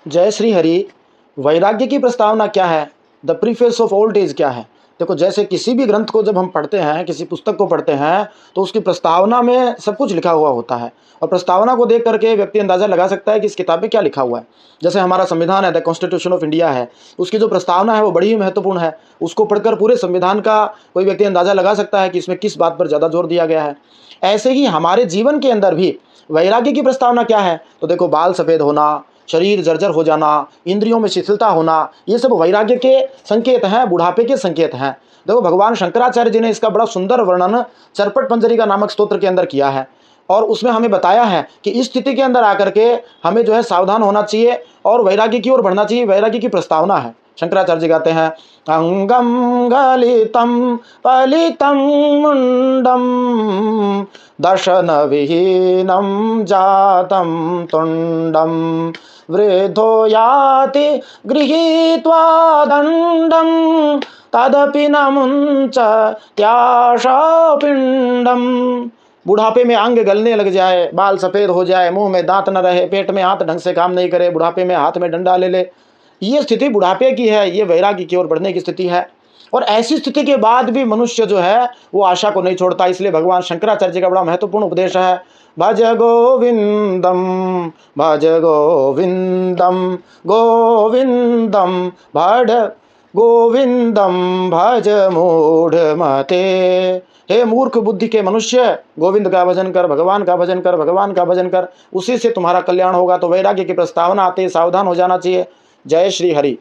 जय श्री हरि। वैराग्य की प्रस्तावना क्या है? The preface of old age क्या है? देखो, जैसे किसी भी ग्रंथ को जब हम पढ़ते हैं, किसी पुस्तक को पढ़ते हैं, तो उसकी प्रस्तावना में सब कुछ लिखा हुआ होता है और प्रस्तावना को देख करके व्यक्ति अंदाज़ा लगा सकता है कि इस किताब में क्या लिखा हुआ है। जैसे हमारा संविधान है, द कॉन्स्टिट्यूशन ऑफ इंडिया है, उसकी जो प्रस्तावना है वो बड़ी ही महत्वपूर्ण है। उसको पढ़कर पूरे संविधान का कोई व्यक्ति अंदाज़ा लगा सकता है कि इसमें किस बात पर ज़्यादा जोर दिया गया है। ऐसे ही हमारे जीवन के अंदर भी वैराग्य की प्रस्तावना क्या है? तो देखो, बाल सफ़ेद होना, शरीर जर्जर हो जाना, इंद्रियों में शिथिलता होना, ये सब वैराग्य के संकेत हैं, बुढ़ापे के संकेत हैं। देखो, भगवान शंकराचार्य जी ने इसका बड़ा सुंदर वर्णन चरपट पंजरिका नामक स्तोत्र के अंदर किया है और उसमें हमें बताया है कि इस स्थिति के अंदर आकर के हमें जो है सावधान होना चाहिए और वैराग्य की ओर बढ़ना चाहिए। वैराग्य की प्रस्तावना है। शंकराचार्य जी गाते हैं, अंगम गलितम पलितम मुंडम दर्शन विहीनम जातम तुंडम वृद्धो याति गृहीत्वा दंडम तदपि न मुंच त्याशा पिंडम। बुढ़ापे में अंग गलने लग जाए, बाल सफ़ेद हो जाए, मुंह में दांत न रहे, पेट में हाथ ढंग से काम नहीं करे, बुढ़ापे में हाथ में डंडा ले ले, ये स्थिति बुढ़ापे की है। ये वैराग्य की ओर बढ़ने की स्थिति है। और ऐसी स्थिति के बाद भी मनुष्य जो है वो आशा को नहीं छोड़ता। इसलिए भगवान शंकराचार्य जी का बड़ा महत्वपूर्ण उपदेश है, भज गोविंदम भज गोविंदम गोविंदम भज गोविंदम भज मूढ़ मते। हे मूर्ख बुद्धि के मनुष्य, गोविंद का भजन कर, भगवान का भजन कर, भगवान का भजन कर, उसी से तुम्हारा कल्याण होगा। तो वैराग्य की प्रस्तावना आते ही सावधान हो जाना चाहिए। जय श्री हरि।